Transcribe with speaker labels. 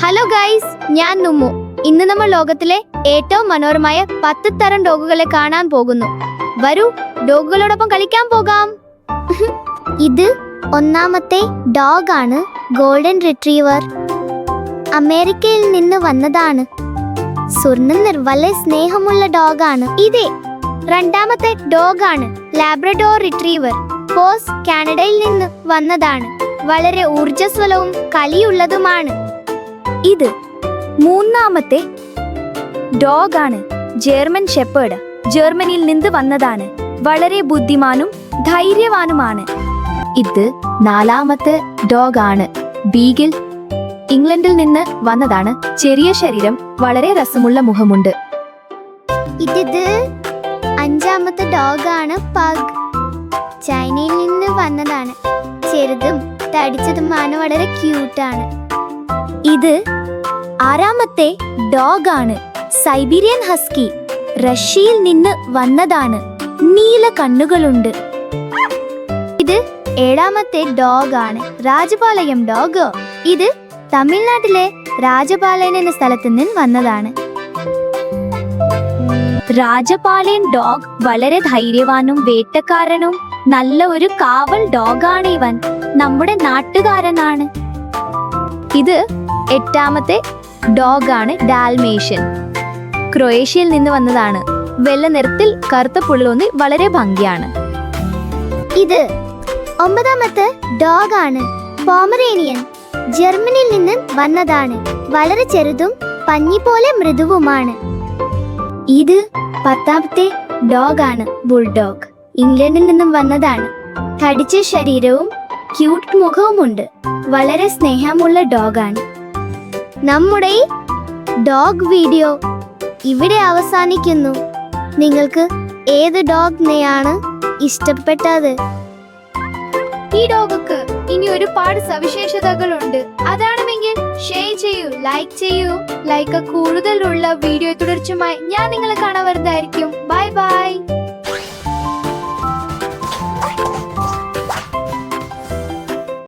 Speaker 1: Hello guys, ഞാൻ നുമ്മു. ഇന്ന് നമ്മൾ ലോകത്തിലെ ഏറ്റവും മനോഹരമായ 10 തരം ഡോഗുകളെ കാണാൻ പോകുന്നു. വരൂ, ഡോഗുകളോടൊപ്പം കളിക്കാൻ പോകാം. ഇത് ഒന്നാമത്തെ ഡോഗാണ്, ഗോൾഡൻ റിട്രീവർ. അമേരിക്കയിൽ നിന്ന് വന്നതാണ്. സ്വർണ്ണ വളരെ സ്നേഹമുള്ള ഡോഗാണ്. ഇതേ രണ്ടാമത്തെ ഡോഗാണ്, ലാബ്രഡോർ റിട്രീവർ. പോസ് കാനഡയിൽ നിന്ന് വന്നതാണ്. വളരെ ഊർജ്ജസ്വലവും കലിയുള്ളതുമാണ്.
Speaker 2: ഇത് മൂന്നാമത്തെ ഡോഗാണ്, ജർമ്മൻ ഷെപ്പേർഡ്. ജർമ്മനിയിൽ നിന്ന് വന്നതാണ്. വളരെ ബുദ്ധിമാനും ധൈര്യവാനുമാണ്. ഇത് നാലാമത്തെ ഡോഗാണ്, ബീഗിൾ. ഇംഗ്ലണ്ടിൽ നിന്ന് വന്നതാണ്. ചെറിയ ശരീരം, വളരെ രസമുള്ള മുഖമുണ്ട്.
Speaker 1: ഇത് അഞ്ചാമത്തെ ഡോഗാണ്, പഗ്. ചൈനയിൽ നിന്ന് വന്നതാണ്. ചെറുതും തടിച്ചതുമാണ്, വളരെ ക്യൂട്ടാണ്.
Speaker 2: ഇത് ആറാമത്തെ ഡോഗാണ്, സൈബീരിയൻ ഹസ്കി. റഷ്യയിൽ നിന്ന് വന്നതാണ്. നീല കണ്ണുകളുണ്ട്.
Speaker 1: ഇത് ഏഴാമത്തെ ഡോഗാണ്, രാജപാളയം ഡോഗ്. ഇത് തമിഴ്നാട്ടിലെ രാജപാളയം എന്ന സ്ഥലത്ത് നിന്ന് വന്നതാണ്.
Speaker 2: രാജപാളയൻ ഡോഗ് വളരെ ധൈര്യവാനും വേട്ടക്കാരനും നല്ല ഒരു കാവൽ ഡോഗാണ്. ഇവൻ നമ്മുടെ നാട്ടുകാരനാണ്.
Speaker 1: ഇത് എട്ടാമത്തെ ഡോഗാണ്, ഡാൽമേഷ്യൻ. ക്രൊയേഷ്യയിൽ നിന്ന് വന്നതാണ്. വെള്ള നിറത്തിൽ കറുത്ത പുള്ളിലൊന്നി വളരെ ഭംഗിയാണ്. ഇത് ഒമ്പതാമത്തെ ഡോഗാണ്, പോമറേനിയൻ. ജർമ്മനിയിൽ നിന്ന് വന്നതാണ്. വളരെ ചെറുതും പഞ്ഞി പോലെ മൃദുവുമാണ്. ഇത് പത്താമത്തെ ഡോഗാണ്, ബുൾഡോഗ്. ഇംഗ്ലണ്ടിൽ നിന്നും വന്നതാണ്. തടിച്ച ശരീരവും ക്യൂട്ട് മുഖവുമുണ്ട്. വളരെ സ്നേഹമുള്ള ഡോഗാണ്. നമ്മുടെ ഈ ഡോഗ് വീഡിയോ ഇവിടെ അവസാനിക്കുന്നു. നിങ്ങൾക്ക് ഏത് ഡോഗിനെയാണ് ഇഷ്ടപ്പെട്ടത്? ഈ ഡോഗക്ക് ഇനി ഒരുപാട് സവിശേഷതകളുണ്ട്. അതാണെങ്കിൽ ഷെയർ ചെയ്യൂ, ലൈക്ക് ചെയ്യൂ. ലൈക്ക് കൂടുതലുള്ള വീഡിയോ തുടർച്ചയായി ഞാൻ നിങ്ങളെ കാണാൻ വരുന്നതായിരിക്കും.